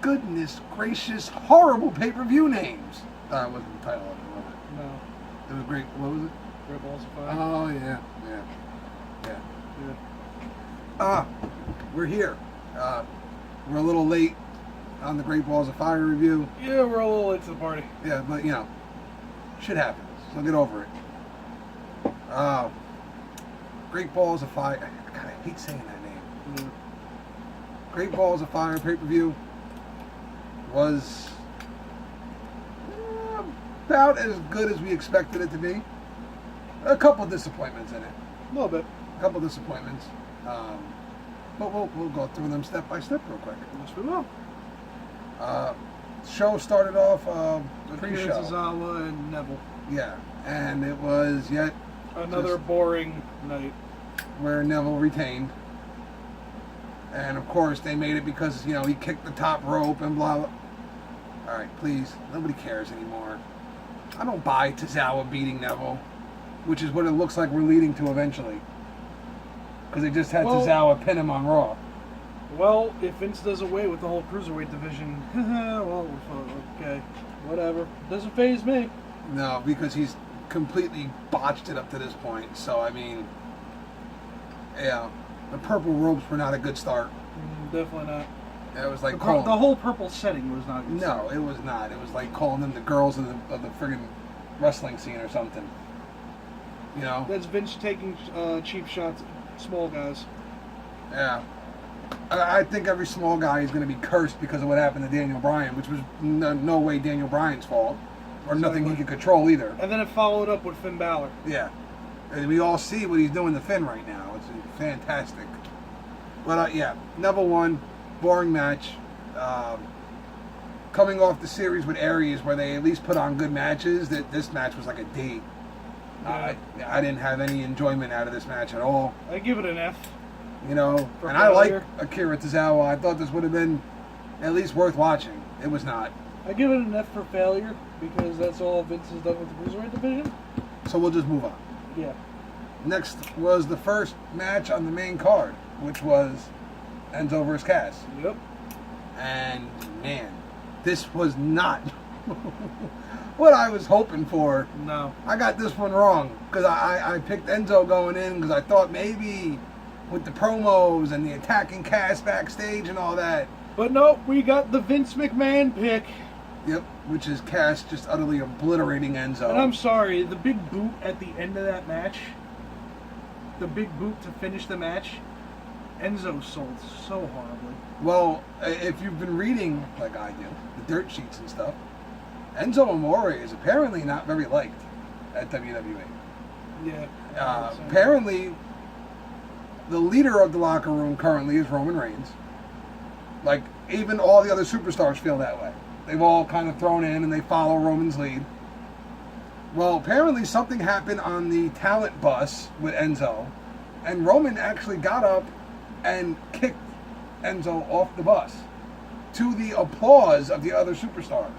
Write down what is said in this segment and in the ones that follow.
goodness gracious, horrible pay-per-view names. That wasn't the title of it, was it? No. It was great. What was it? Great Balls of Fire. Oh, yeah. We're here. We're a little late on the Great Balls of Fire review. Yeah, we're a little late to the party. Yeah, but, you know, shit happens. So get over it. Great Balls of Fire. God, I hate saying that name. Great Balls of Fire pay-per-view was about as good as we expected it to be. A couple of disappointments in it. A little bit. A couple of disappointments. But we'll go through them step by step real quick. Yes, we will. Show started off pre-show. Tozawa and Neville. Yeah, and it was yet another boring night where Neville retained. And of course they made it because, you know, he kicked the top rope and blah blah. Alright, please. Nobody cares anymore. I don't buy Tozawa beating Neville, which is what it looks like we're leading to eventually. Because they just had Tozawa pin him on Raw. Well, if Vince does away with the whole cruiserweight division, well, okay, whatever. Doesn't faze me. No, because he's completely botched it up to this point. So, I mean, yeah, the purple ropes were not a good start. Definitely not. It was like the whole purple setting was not good. No, it was not. It was like calling them the girls of the friggin' wrestling scene or something. You know? That's Vince taking cheap shots at small guys. Yeah. I think every small guy is going to be cursed because of what happened to Daniel Bryan, which was no way Daniel Bryan's fault. Or nothing he could control either. And then it followed up with Finn Balor. Yeah. And we all see what he's doing to Finn right now. It's fantastic. But, yeah, Neville won. Boring match. Coming off the series with Aries where they at least put on good matches, this match was like a D. Yeah. I didn't have any enjoyment out of this match at all. I give it an F. You know, and I like Akira Tozawa. I thought this would have been at least worth watching. It was not. I give it an F for failure because that's all Vince has done with the Cruiserweight division. So we'll just move on. Yeah. Next was the first match on the main card, which was Enzo vs. Cass. Yep. And, man, this was not what I was hoping for. No. I got this one wrong because I picked Enzo going in because I thought maybe with the promos and the attacking Cass backstage and all that. But no, we got the Vince McMahon pick. Yep, which is Cass just utterly obliterating Enzo. And I'm sorry, the big boot at the end of that match, the big boot to finish the match, Enzo sold so horribly. Well, if you've been reading, like I do, the dirt sheets and stuff, Enzo Amore is apparently not very liked at WWE. Yeah. Apparently, the leader of the locker room currently is Roman Reigns. Like, even all the other superstars feel that way. They've all kind of thrown in and they follow Roman's lead. Well, apparently something happened on the talent bus with Enzo, and Roman actually got up and kicked Enzo off the bus to the applause of the other superstars.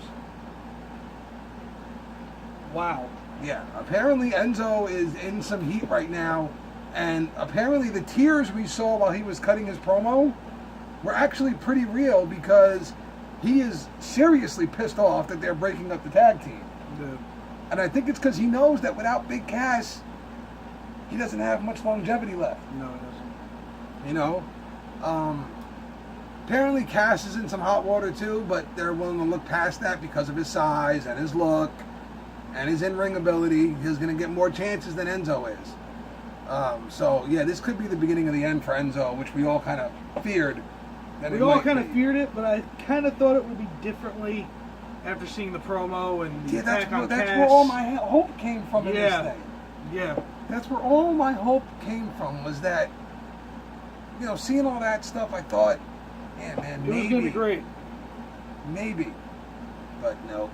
Wow. Yeah, apparently Enzo is in some heat right now, and apparently the tears we saw while he was cutting his promo were actually pretty real because he is seriously pissed off that they're breaking up the tag team. Yeah. And I think it's because he knows that without Big Cass, he doesn't have much longevity left. No, he doesn't. You know? Apparently Cass is in some hot water too, but they're willing to look past that because of his size and his look and his in-ring ability. He's going to get more chances than Enzo is. So, yeah, this could be the beginning of the end for Enzo, which we all kind of feared. We all kind of feared it, but I kind of thought it would be differently after seeing the promo and the attack on Cass. That's where all my hope came from in this thing. Yeah. That's where all my hope came from, was that, you know, seeing all that stuff, I thought, yeah, man, maybe. It was going to be great. Maybe. But no.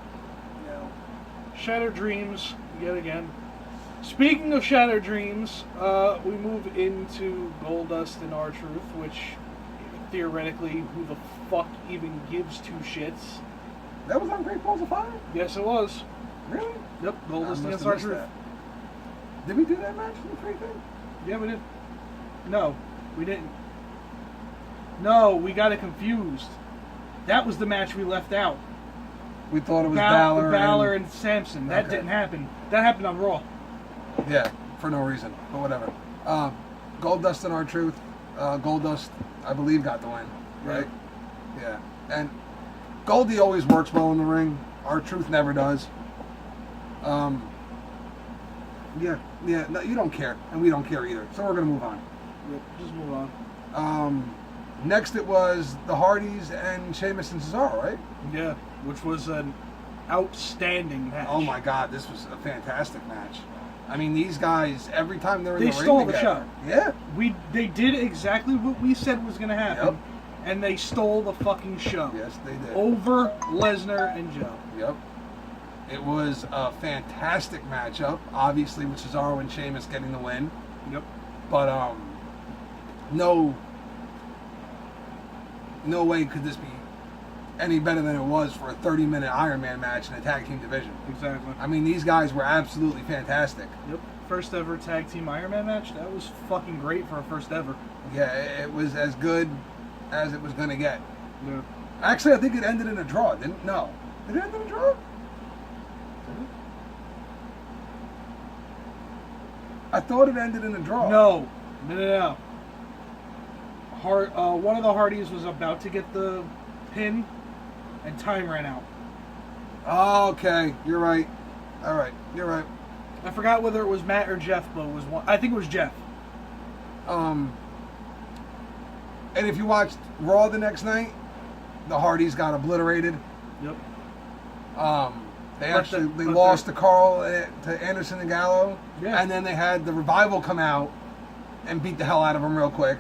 Shattered Dreams, yet again. Speaking of Shattered Dreams, we move into Goldust and R-Truth, which theoretically, who the fuck even gives two shits? That was on Great Balls of Fire? Yes, it was. Really? Yep, Goldust against R-Truth. Did we do that match in the free thing? Yeah, we did. No, we didn't. No, we got it confused. That was the match we left out. We thought it was Balor and Samson. That Okay. didn't happen. That happened on Raw. Yeah, for no reason, but whatever. Goldust and R-Truth. Goldust, I believe, got the win, right? Yeah. And Goldie always works well in the ring. R-Truth never does. Yeah, no, you don't care, and we don't care either. So we're going to move on. Yep, just move on. Next it was the Hardys and Sheamus and Cesaro, right? Yeah, which was an outstanding match. Oh my God, this was a fantastic match. I mean, these guys, every time they're in the ring stole the together, show. Yeah. They did exactly what we said was going to happen, Yep. and they stole the fucking show. Yes, they did. Over Lesnar and Joe. Yep. It was a fantastic matchup, obviously with Cesaro and Sheamus getting the win. Yep. But no way could this be any better than it was for a 30-minute Iron Man match in a tag team division. Exactly. I mean, these guys were absolutely fantastic. Yep. First ever tag team Iron Man match. That was fucking great for a first ever. Yeah, it was as good as it was going to get. Yeah. Actually, I think it ended in a draw, didn't it? No. Did it end in a draw? I thought it ended in a draw. No. One of the Hardys was about to get the pin, and time ran out. Oh, okay. You're right. All right. You're right. I forgot whether it was Matt or Jeff, but it was one. I think it was Jeff. And if you watched Raw the next night, the Hardys got obliterated. Yep. They lost to Carl, to Anderson and Gallo. Yeah. And then they had the Revival come out and beat the hell out of them real quick.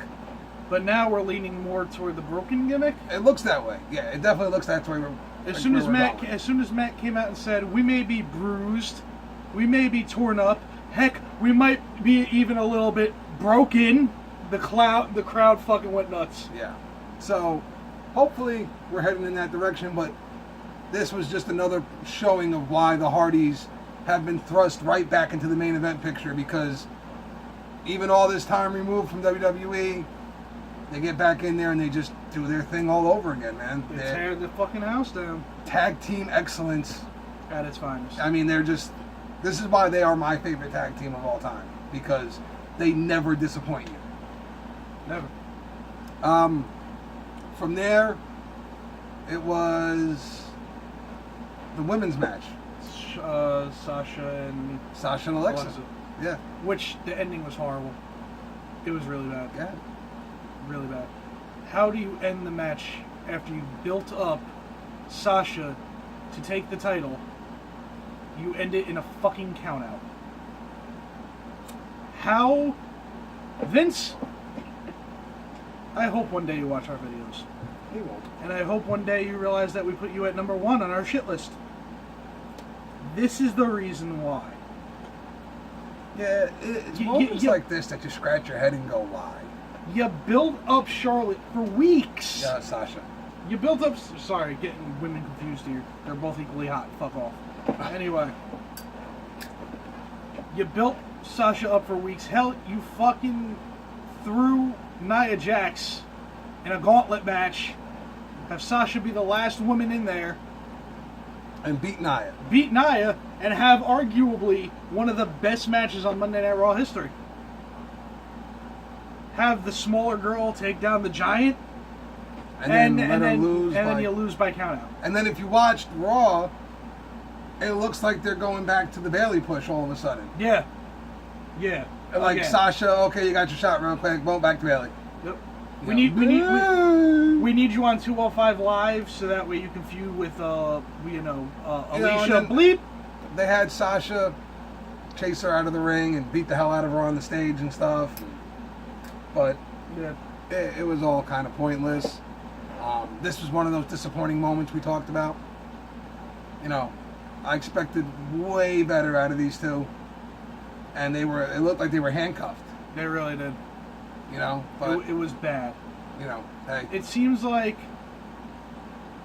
But now we're leaning more toward the broken gimmick. It looks that way. Yeah, it definitely looks that way. As soon as Matt came out and said, we may be bruised, we may be torn up, heck, we might be even a little bit broken, the crowd fucking went nuts. Yeah. So, hopefully we're heading in that direction, but this was just another showing of why the Hardys have been thrust right back into the main event picture, because even all this time removed from WWE, they get back in there and they just do their thing all over again, man. They tear the fucking house down. Tag team excellence At its finest. I mean, this is why they are my favorite tag team of all time, because they never disappoint you. Never. From there, it was the women's match. Sasha and Alexa. Yeah. Which the ending was horrible. It was really bad. Yeah. Really bad. How do you end the match after you built up Sasha to take the title? You end it in a fucking countout. How? Vince, I hope one day you watch our videos. He won't. And I hope one day you realize that we put you at number 1 on our shit list. This is the reason why. Yeah, it's moments like this that you scratch your head and go, why? You build up Charlotte for weeks. Yeah, Sasha. You built up... Sorry, getting women confused here. They're both equally hot. Fuck off. Anyway. You built Sasha up for weeks. Hell, you fucking threw Nia Jax in a gauntlet match. Have Sasha be the last woman in there. And beat Nia. Beat Nia and have arguably one of the best matches on Monday Night Raw history. Have the smaller girl take down the giant. And then you lose by countout. And then if you watched Raw, it looks like they're going back to the Bayley push all of a sudden. Yeah. Yeah. Like Sasha, okay, you got your shot real quick. Boom, back to Bayley. Yep. We need you on 205 Live so that way you can feud with Alicia Bleep. They had Sasha chase her out of the ring and beat the hell out of her on the stage and stuff. But yeah, it was all kind of pointless. This was one of those disappointing moments we talked about. You know, I expected way better out of these two, and it looked like they were handcuffed. They really did. You know, but it was bad. You know, hey. It seems like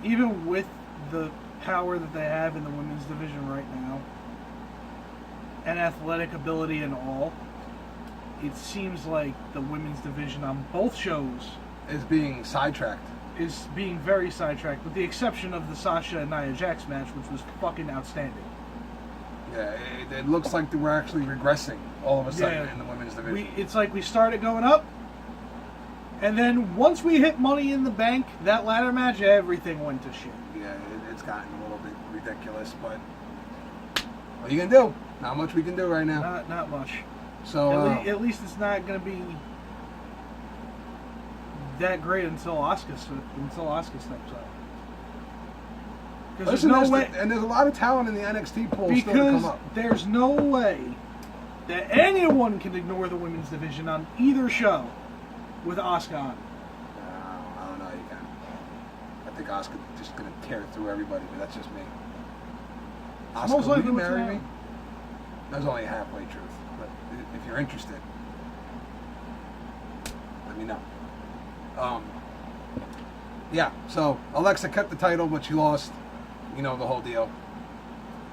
even with the power that they have in the women's division right now, and athletic ability and all, it seems like the women's division on both shows is being sidetracked. is being very sidetracked, with the exception of the Sasha and Nia Jax match, which was fucking outstanding. Yeah, it looks like we're actually regressing all of a sudden in the women's division. It's like we started going up, and then once we hit Money in the Bank, that ladder match, everything went to shit. Yeah, it's gotten a little bit ridiculous, but what are you gonna do? Not much we can do right now. Not much. So at least it's not gonna be that great until Asuka steps up. Because there's no way, and there's a lot of talent in the NXT pool still to come up. There's no way that anyone can ignore the women's division on either show with Asuka on. I don't know. You can. I think Asuka's just gonna tear through everybody, but that's just me. Asuka, will you marry me? That's only halfway truth, but if you're interested, let me know. Yeah, so Alexa kept the title, but she lost. You know the whole deal.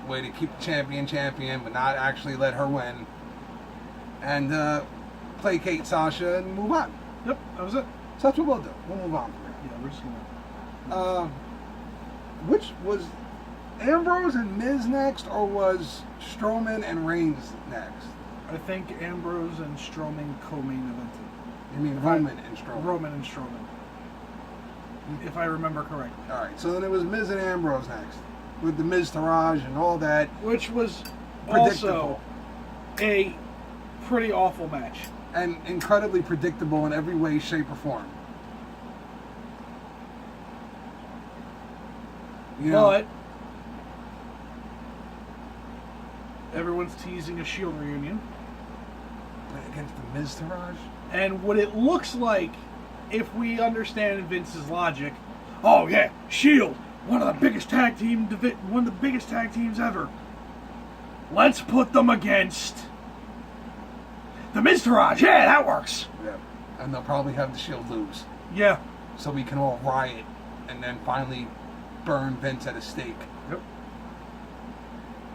Way to keep the champion, but not actually let her win. And placate Sasha and move on. Yep, that was it. So that's what we'll do. We'll move on from here. Yeah, we're just gonna. Which was Ambrose and Miz next, or was Strowman and Reigns next? I think Ambrose and Strowman co-main evented. You mean Roman and Strowman? Roman and Strowman. If I remember correctly. All right, so then it was Miz and Ambrose next, with the Miz Taraj and all that. Which was predictable. Also a pretty awful match. And incredibly predictable in every way, shape, or form. You know, but everyone's teasing a Shield reunion. Against the Miz Taraj? And what it looks like, if we understand Vince's logic, oh yeah, Shield, one of the biggest tag teams ever. Let's put them against the Miz Taraj. Yeah, that works. Yeah, and they'll probably have the Shield lose. Yeah. So we can all riot and then finally burn Vince at a stake. Yep.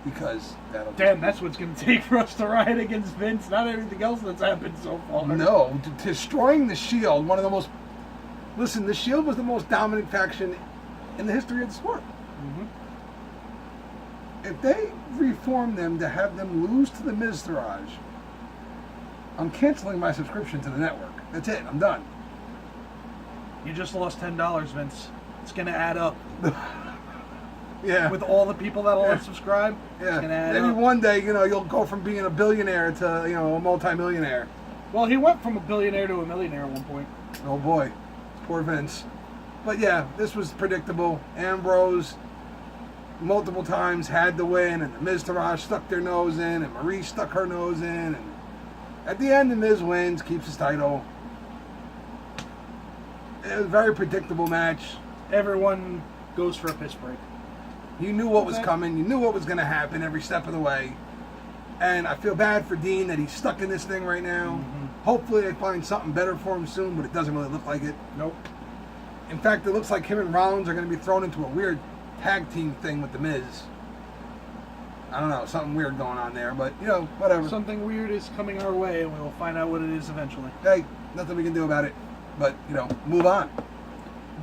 Because that'll. That's what's going to take for us to riot against Vince. Not everything else that's happened so far. No, destroying the Shield, one of the most. Listen, the Shield was the most dominant faction in the history of the sport. Mm-hmm. If they reform them to have them lose to the Miz Taraj, I'm canceling my subscription to the network. That's it. I'm done. You just lost $10, Vince. It's going to add up. Yeah. With all the people that'll unsubscribe, yeah. It's gonna add Maybe up. one day, you'll go from being a billionaire to, a multi-millionaire. Well, he went from a billionaire to a millionaire at one point. Oh boy, poor Vince. But yeah, this was predictable. Ambrose multiple times had the win, and the Miz Taraj stuck their nose in, and Marie stuck her nose in, and at the end, the Miz wins, keeps his title. It was a very predictable match. Everyone goes for a piss break. You knew what was coming. You knew what was going to happen every step of the way. And I feel bad for Dean that he's stuck in this thing right now. Mm-hmm. Hopefully they find something better for him soon, but it doesn't really look like it. Nope. In fact, it looks like him and Rollins are going to be thrown into a weird tag team thing with The Miz. I don't know, something weird going on there, but, whatever. Something weird is coming our way, and we will find out what it is eventually. Hey, nothing we can do about it. But, move on.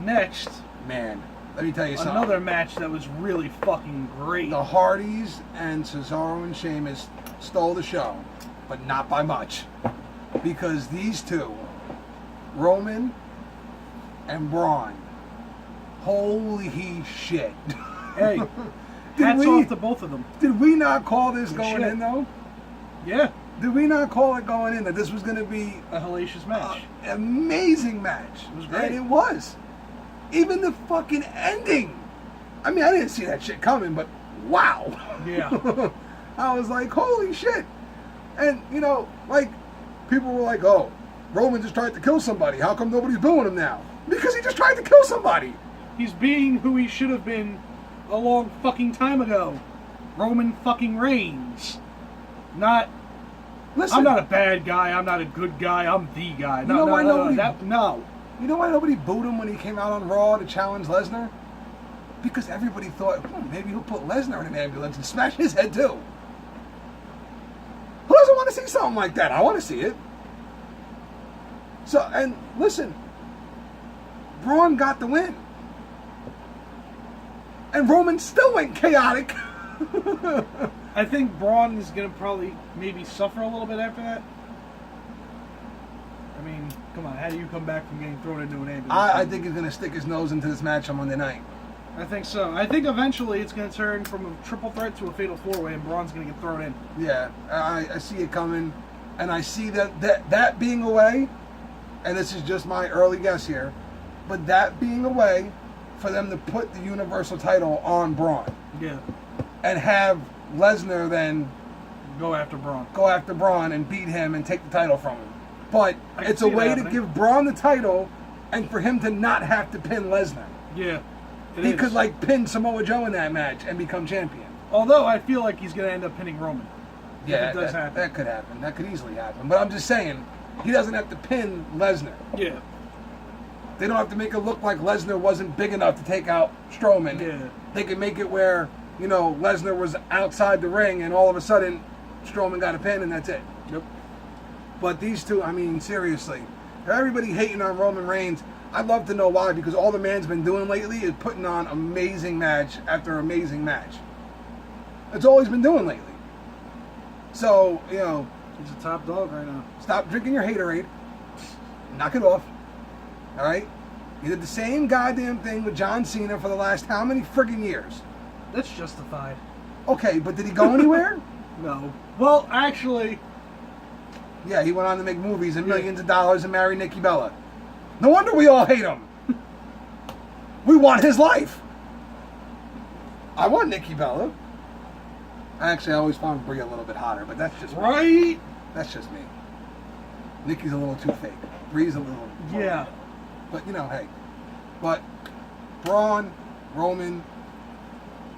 Next, man, let me tell you something. Another match that was really fucking great. The Hardys and Cesaro and Sheamus stole the show, but not by much. Because these two, Roman and Braun, holy shit. Hey, hats off to both of them. Did we not call this Good going shit. in, though? Yeah. Did we not call it going in that this was going to be a hellacious match? An amazing match. It was great. And it was. Even the fucking ending. I mean, I didn't see that shit coming, but wow. Yeah. I was like, holy shit. And, people were like, oh, Roman just tried to kill somebody. How come nobody's booing him now? Because he just tried to kill somebody. He's being who he should have been a long fucking time ago. Roman fucking Reigns. Listen, I'm not a bad guy. I'm not a good guy. I'm the guy. No. You know why nobody booed him when he came out on Raw to challenge Lesnar? Because everybody thought, maybe he'll put Lesnar in an ambulance and smash his head too. Who doesn't want to see something like that? I want to see it. So, and listen, Braun got the win. And Roman still went chaotic. I think Braun is going to probably maybe suffer a little bit after that. I mean, come on, how do you come back from getting thrown into an ambulance? I think he's going to stick his nose into this match on Monday night. I think so. I think eventually it's going to turn from a triple threat to a fatal four-way, and Braun's going to get thrown in. Yeah, I see it coming, and I see that being a way, and this is just my early guess here, but that being a way for them to put the Universal title on Braun. Yeah. And have Lesnar then go after Braun and beat him and take the title from him. But it's a way to give Braun the title and for him to not have to pin Lesnar. Yeah. He could pin Samoa Joe in that match and become champion. Although I feel like he's going to end up pinning Roman. Yeah, if it does happen. That could happen. That could easily happen. But I'm just saying, he doesn't have to pin Lesnar. Yeah. They don't have to make it look like Lesnar wasn't big enough to take out Strowman. Yeah. They can make it where, Lesnar was outside the ring and all of a sudden Strowman got a pin and that's it. Yep. But these two, I mean, seriously. Everybody hating on Roman Reigns, I'd love to know why, because all the man's been doing lately is putting on amazing match after amazing match. That's all he's been doing lately. So, he's a top dog right now. Stop drinking your haterade. Knock it off. All right? You did the same goddamn thing with John Cena for the last how many friggin' years? That's justified. Okay, but did he go anywhere? No. Well, actually... Yeah, he went on to make movies and millions of dollars and marry Nikki Bella. No wonder we all hate him. We want his life. I want Nikki Bella. Actually, I always found Brie a little bit hotter, but that's just me. Right? That's just me. Nikki's a little too fake. Brie's a little... Yeah. But, hey. But Braun, Roman,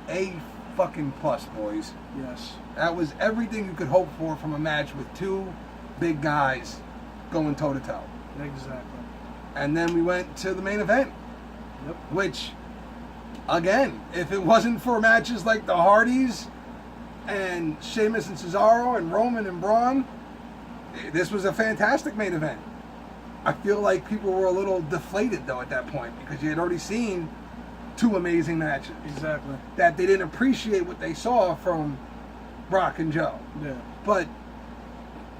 A fucking plus, boys. Yes. That was everything you could hope for from a match with two big guys going toe-to-toe. Exactly. And then we went to the main event. Yep. Which, again, if it wasn't for matches like the Hardys and Sheamus and Cesaro and Roman and Braun, this was a fantastic main event. I feel like people were a little deflated, though, at that point, because you had already seen two amazing matches. Exactly. That they didn't appreciate what they saw from Brock and Joe. Yeah. But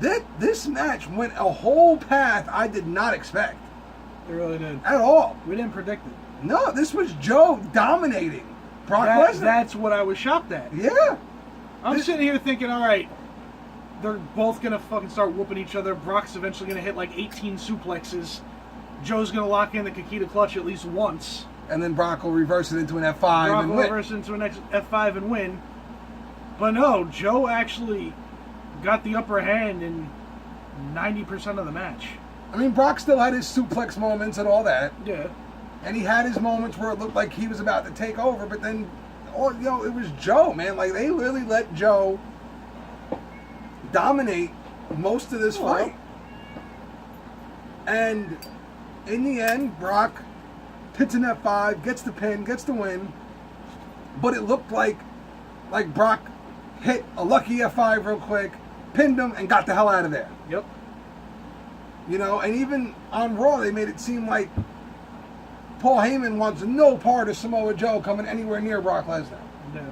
this match went a whole path I did not expect. It really did. At all. We didn't predict it. No, this was Joe dominating Brock Lesnar. That's what I was shocked at. Yeah. I'm sitting here thinking, all right, they're both going to fucking start whooping each other. Brock's eventually going to hit like 18 suplexes. Joe's going to lock in the Kikita clutch at least once. And then Brock will reverse it into an F5 Brock and will win. reverse it into an F5 and win. But no, Joe actually got the upper hand in 90% of the match. I mean, Brock still had his suplex moments and all that. Yeah. And he had his moments where it looked like he was about to take over, but then, it was Joe, man. Like, they really let Joe dominate most of this fight. And in the end, Brock hits an F5, gets the pin, gets the win. But it looked like Brock hit a lucky F5 real quick, pinned him, and got the hell out of there. Yep. And even on Raw, they made it seem like Paul Heyman wants no part of Samoa Joe coming anywhere near Brock Lesnar. Yeah.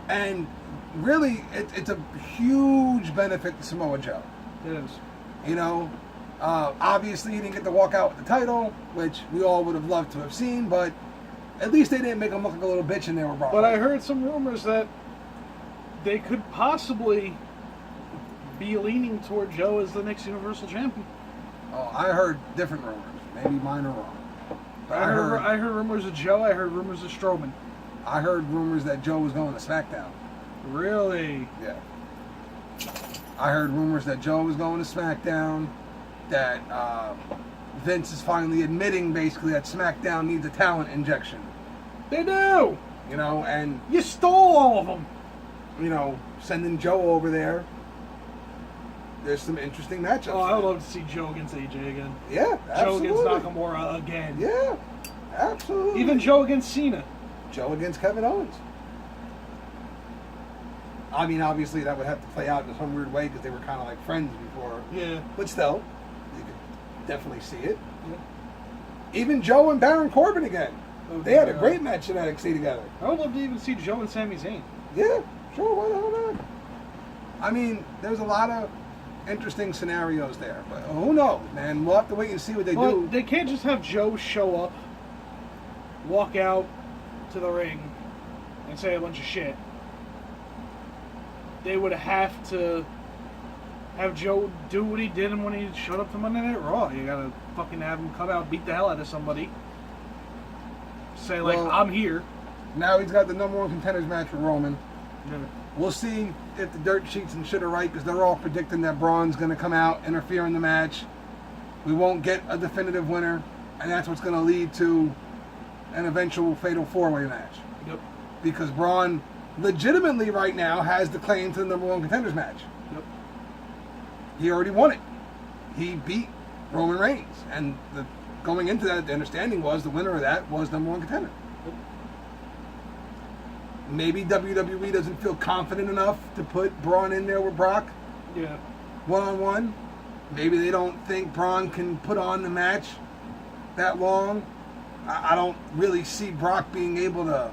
And really, it's a huge benefit to Samoa Joe. It is. Obviously he didn't get to walk out with the title, which we all would have loved to have seen, but at least they didn't make him look like a little bitch in there with Brock. But I heard some rumors that they could possibly be leaning toward Joe as the next Universal Champion. Oh, I heard different rumors. Maybe mine are wrong. But I heard rumors of Joe. I heard rumors of Strowman. I heard rumors that Joe was going to SmackDown. Really? Yeah. I heard rumors that Joe was going to SmackDown, that Vince is finally admitting basically that SmackDown needs a talent injection. They do! And... You stole all of them! Sending Joe over there. There's some interesting matchups. Oh, I would love to see Joe against AJ again. Yeah, absolutely. Joe against Nakamura again. Yeah, absolutely. Even Joe against Cena. Joe against Kevin Owens. I mean, obviously that would have to play out in some weird way because they were kind of like friends before. Yeah. But still, you could definitely see it. Even Joe and Baron Corbin again. Oh, They had a great match in NXT together. I would love to even see Joe and Sami Zayn. Yeah, sure, why the hell not? I mean, there's a lot of interesting scenarios there, but who knows, man? We'll have to wait and see what they do. They can't just have Joe show up, walk out to the ring, and say a bunch of shit. They would have to have Joe do what he did when he showed up to Monday Night Raw. You gotta fucking have him come out, beat the hell out of somebody. Say, like, Well, I'm here. Now he's got the number one contenders match with Roman. Yeah. We'll see if the dirt sheets and shit are right, because they're all predicting that Braun's going to come out, interfere in the match. We won't get a definitive winner, and that's what's going to lead to an eventual fatal four-way match. Yep. Because Braun legitimately right now has the claim to the number one contenders match. Yep. He already won it. He beat Roman Reigns, and going into that, the understanding was the winner of that was number one contender. Maybe WWE doesn't feel confident enough to put Braun in there with Brock. Yeah. One-on-one. Maybe they don't think Braun can put on the match that long. I don't really see Brock being able to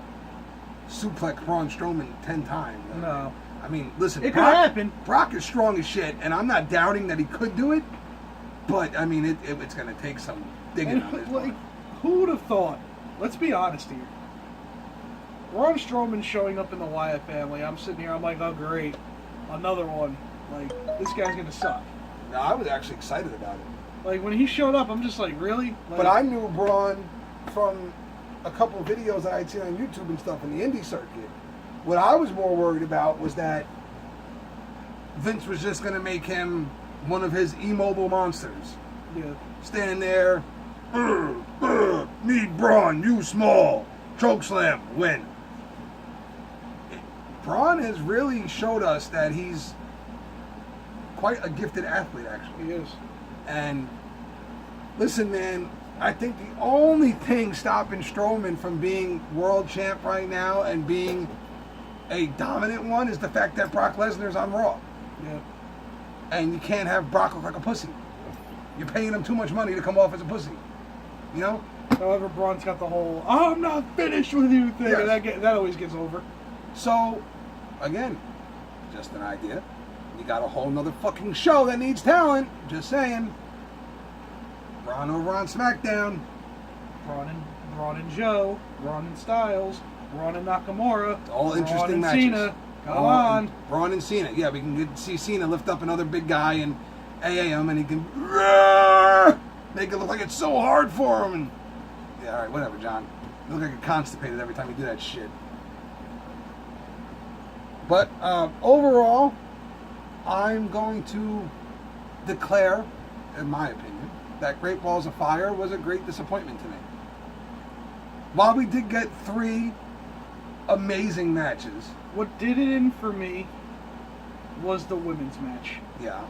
suplex Braun Strowman 10 times. No. I mean, listen, It could happen. Brock is strong as shit, and I'm not doubting that he could do it, but, I mean, it's going to take some digging And, on his like, part. who would have thought? Let's be honest here. Braun Strowman showing up in the Wyatt family. I'm sitting here. I'm like, oh great, another one. Like, this guy's gonna suck. No, I was actually excited about it. Like, when he showed up, I'm just like, really? Like, But I knew Braun from a couple of videos that I'd seen on YouTube and stuff in the indie circuit. What I was more worried about was that Vince was just going to make him one of his immobile monsters. Yeah. Standing there, need Braun, you small, chokeslam, win. Braun has really showed us that he's quite a gifted athlete, actually. He is. And listen, man, I think the only thing stopping Strowman from being world champ right now and being a dominant one is the fact that Brock Lesnar's on Raw. Yeah. And you can't have Brock look like a pussy. You're paying him too much money to come off as a pussy. You know? However, Braun's got the whole "I'm not finished with you" thing, Yes. and that always gets over. So, again, just an idea. You got a whole nother fucking show that needs talent. Just saying. Braun over on SmackDown. Braun and Joe, Braun and Styles, Braun and Nakamura, All Braun interesting and matches. Cena. Come on. Braun and Cena. Yeah, we can see Cena lift up another big guy and AA him, and he can make it look like it's so hard for him. And yeah, all right, whatever, John. You look like you're constipated every time you do that shit. But overall, I'm going to declare, in my opinion, that Great Balls of Fire was a great disappointment to me. While we did get 3 amazing matches, What did it in for me was the women's match. yeah.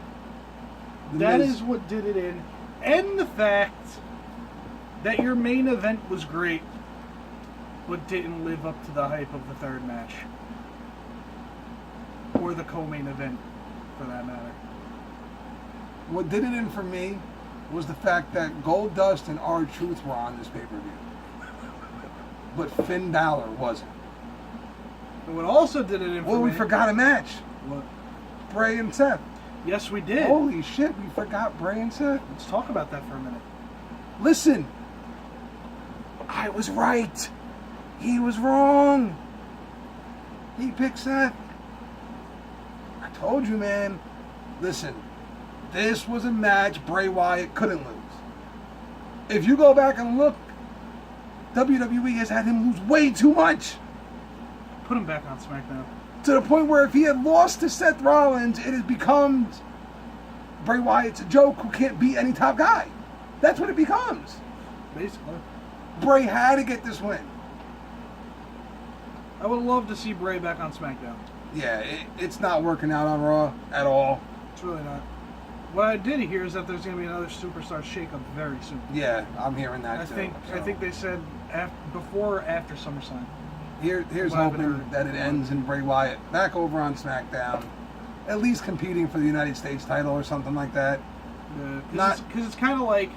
That is what did it in. And the fact that your main event was great, but didn't live up to the hype of the third match. Or the co-main event, for that matter. What did it in for me was the fact that Goldust and R-Truth were on this pay-per-view. But Finn Balor wasn't. And what also did it in for Well, we me... forgot a match. What? Bray and Seth. Yes, we did. Holy shit, we forgot Bray and Seth. Let's talk about that for a minute. Listen, I was right. He was wrong. He picked Seth. I told you, man. Listen, this was a match Bray Wyatt couldn't lose. If you go back and look, WWE has had him lose way too much. Put him back on SmackDown. To the point where if he had lost to Seth Rollins, it has become Bray Wyatt's a joke who can't beat any top guy. That's what it becomes. Basically. Bray had to get this win. I would love to see Bray back on SmackDown. Yeah, it's not working out on Raw at all. It's really not. What I did hear is that there's going to be another superstar shakeup very soon. Yeah, I'm hearing that I too. think they said before or after SummerSlam. Here's What I've been hoping heard. that it ends in Bray Wyatt back over on SmackDown, at least competing for the United States title or something like that. Not- Because it's kind of like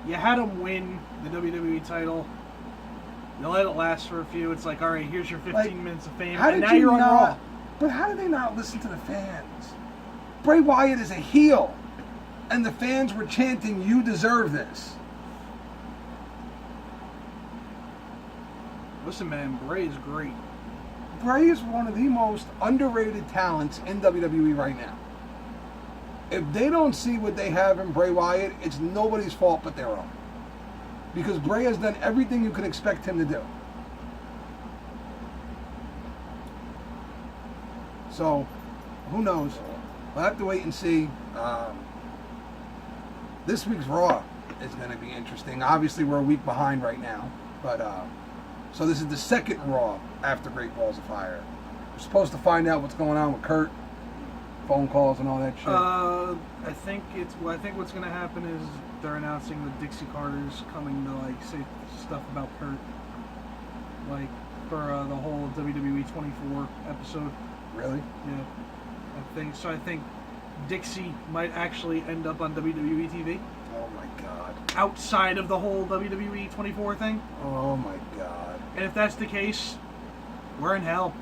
You had him win the WWE title. You let it last for a few. It's like, all right, here's your 15 minutes of fame, and now you're on Raw. But how do they not listen to the fans? Bray Wyatt is a heel, and the fans were chanting, "You deserve this." Listen, man, Bray is great. Bray is one of the most underrated talents in WWE right now. If they don't see what they have in Bray Wyatt, it's nobody's fault but their own. Because Bray has done everything you could expect him to do. So, who knows? We'll have to wait and see. This week's Raw is going to be interesting. Obviously, we're a week behind right now. But, so this is the second Raw after Great Balls of Fire. We're supposed to find out what's going on with Kurt. Phone calls and all that shit. I think what's going to happen is they're announcing that Dixie Carter's coming to like say stuff about Kurt, like for the whole WWE 24 episode. Really? Yeah, I think so. I think Dixie might actually end up on WWE TV. Oh my god! Outside of the whole WWE 24 thing. Oh my god! And if that's the case, we're in hell.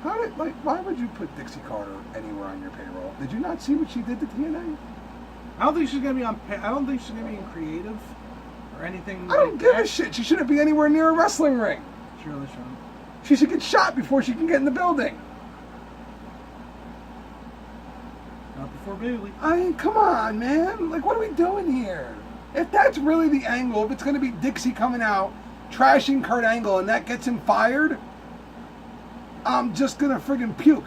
Why would you put Dixie Carter anywhere on your payroll? Did you not see what she did to TNA? I don't think she's gonna be on. I don't think she's gonna be in creative or anything. I don't give a shit. She shouldn't be anywhere near a wrestling ring. She really shouldn't. She should get shot before she can get in the building. Not before Bailey. I mean, come on, man. Like, what are we doing here? If that's really the angle, if it's going to be Dixie coming out, trashing Kurt Angle, and that gets him fired, I'm just going to friggin' puke.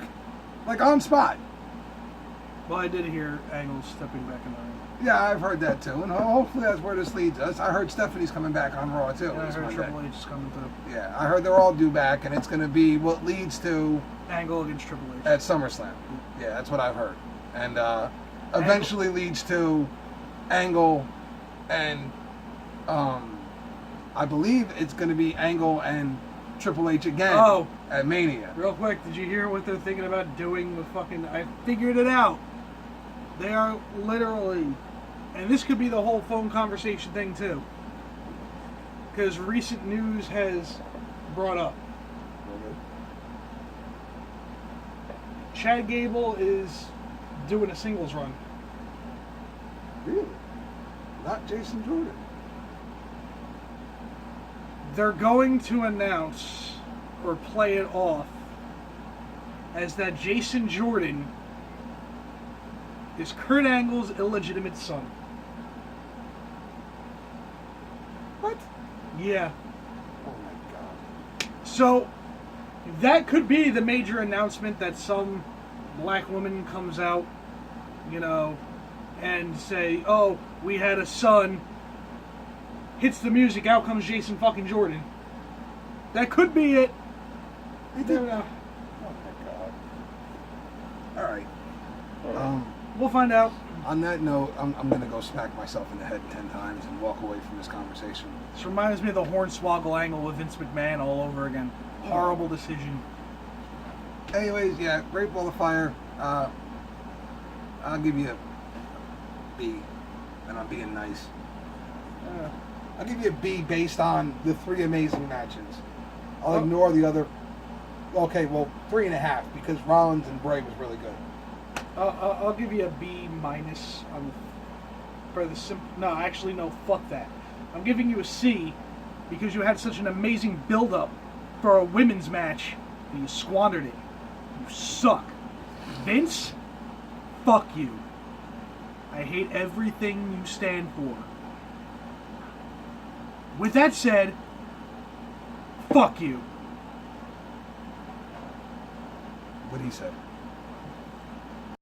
Like, on spot. Well, I did hear Angle stepping back in the ring. Yeah, I've heard that too. And hopefully that's where this leads us. I heard Stephanie's coming back on Raw too. Yeah, I this heard Monday. Triple H is coming through. Yeah, I heard they're all due back, and it's going to be what leads to Angle against Triple H. at SummerSlam. Yeah, that's what I've heard. And eventually leads to Angle and I believe it's going to be Angle and Triple H again at Mania. Real quick, did you hear what they're thinking about doing with fucking... I figured it out. They are literally... And this could be the whole phone conversation thing too. Because recent news has brought up. Chad Gable is doing a singles run. Really? Not Jason Jordan. They're going to announce or play it off as that Jason Jordan is Kurt Angle's illegitimate son. What? Yeah. Oh my god. So, that could be the major announcement that some black woman comes out, you know, and say, oh, we had a son, hits the music, out comes Jason fucking Jordan. That could be it. I don't know. Oh my god. Alright. We'll find out. On that note, I'm going to go smack myself in the head 10 times and walk away from this conversation. This reminds me of the Hornswoggle angle with Vince McMahon all over again. Horrible decision. Anyways, yeah, Great Ball of Fire. I'll give you a B, and I'm being nice. I'll give you a B based on the 3 amazing matches. I'll ignore the other. Okay, well, 3.5 because Rollins and Bray was really good. I'll give you a B minus for the no, actually no, fuck that. I'm giving you a C because you had such an amazing build-up for a women's match and you squandered it. You suck. Vince, fuck you. I hate everything you stand for. With that said, fuck you. What he said.